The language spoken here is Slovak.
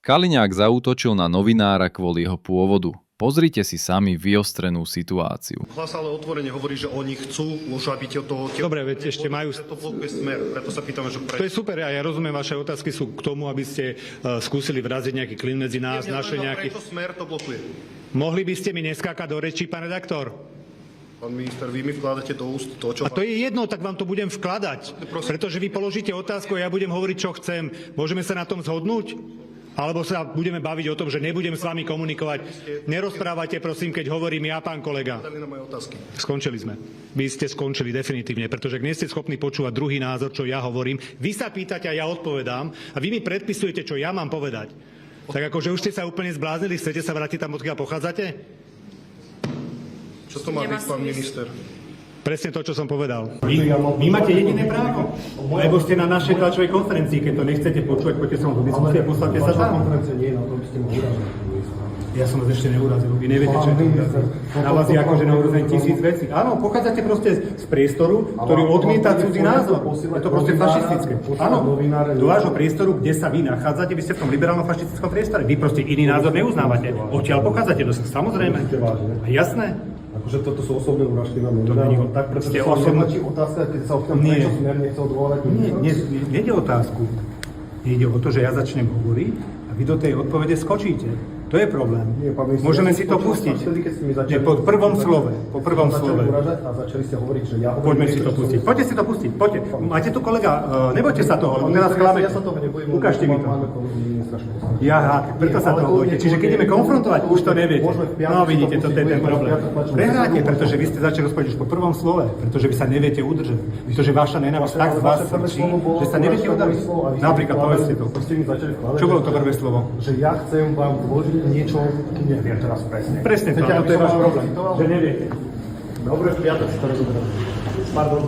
Kaliňák zaútočil na novinára kvôli jeho pôvodu. Pozrite si sami vyostrenú situáciu. Hlas ale otvorene hovorí, že oni chcú, môžu, aby toho... Dobre, veď ešte majú... To blokuje Smer, preto sa pýtame, že To je super, a ja rozumiem, vaše otázky sú k tomu, aby ste skúsili vraziť nejaký klin medzi nás, naše nejaký... Preto Smer to blokuje. Mohli by ste mi neskákať do rečí, pán redaktor? Pán minister, vy mi vkladáte do úst to, čo... A to je jedno, tak vám to budem vkladať. Pretože vy položíte otázku a ja budem hovoriť, čo chcem. Môžeme sa na tom zhodnúť? Alebo sa budeme baviť o tom, že nebudem s vami komunikovať. Nerozprávajte, prosím, keď hovorím ja, pán kolega. Skončili sme. Vy ste skončili definitívne, pretože ak nie ste schopní počúvať druhý názor, čo ja hovorím, vy sa pýtate a ja odpovedám a vy mi predpisujete, čo ja mám povedať. Tak akože už ste sa úplne zbláznili, chcete sa vrátiť tam, odkiaľ pochádzate? Čo to má byť, pán minister? Presne to, čo som povedal. Vy máte jediné právo, lebo ste na našej tlačovej konferencii, keď to nechcete počúvať, poďte sa do diskusie, postavte sa tam. Ja som vás ešte neurazil, vy neviete, čo je to urazil. Na vás je akože na urazení 1000 vecí. Áno, pochádzate proste z priestoru, ktorý odmieta cudzí názor. Je to proste fašistické. Áno, do vášho priestoru, kde sa vy nachádzate, vy ste v tom liberálno-fašistickom priestore. Vy proste iný názor neuznávate. Odtiaľ pochádzate, samozrejme. Jasné. Akože toto sú osobné urážky na mňa. Tak pretože sa nemáči otázka, keď sa opýtam, prečo Smer nechcel odvolať ministra? Nejde o otázku. Nejde o to, že ja začnem hovoriť a vy do tej odpovede skočíte. To je problém. Nie, pán minister, môžeme si to pustiť. Vtedy, keď ste mi začali, nie, po prvom slove. Po prvom slove. A začali ste hovoriť, že ja hovorím... Poďme si to pustiť. Poďte si to pustiť. Poďte. Máte tu kolega, nebojte sa toho, lebo teraz klamete. Ja sa toho nebojím. Ukážte mi to. Máme kolegu ministra školstva. Preto sa toho bojíte. Čiže keď ideme konfrontovať, už to neviete. No vidíte, toto je ten problém. Prehráte, pretože vy ste začali rozprávať už po prvom slove, pretože vy sa neviete udržať. Pretože vaša nenávisť tak z vás srčí, že sa neviete udržať. Napríklad povedzte to. Čo bolo to prvé slovo? Že ja chcem vám vložiť niečo, neviem teraz presne. Presne to, toto je váš problém, že neviete. Dobre, v piatok si to rozoberám. Pardon.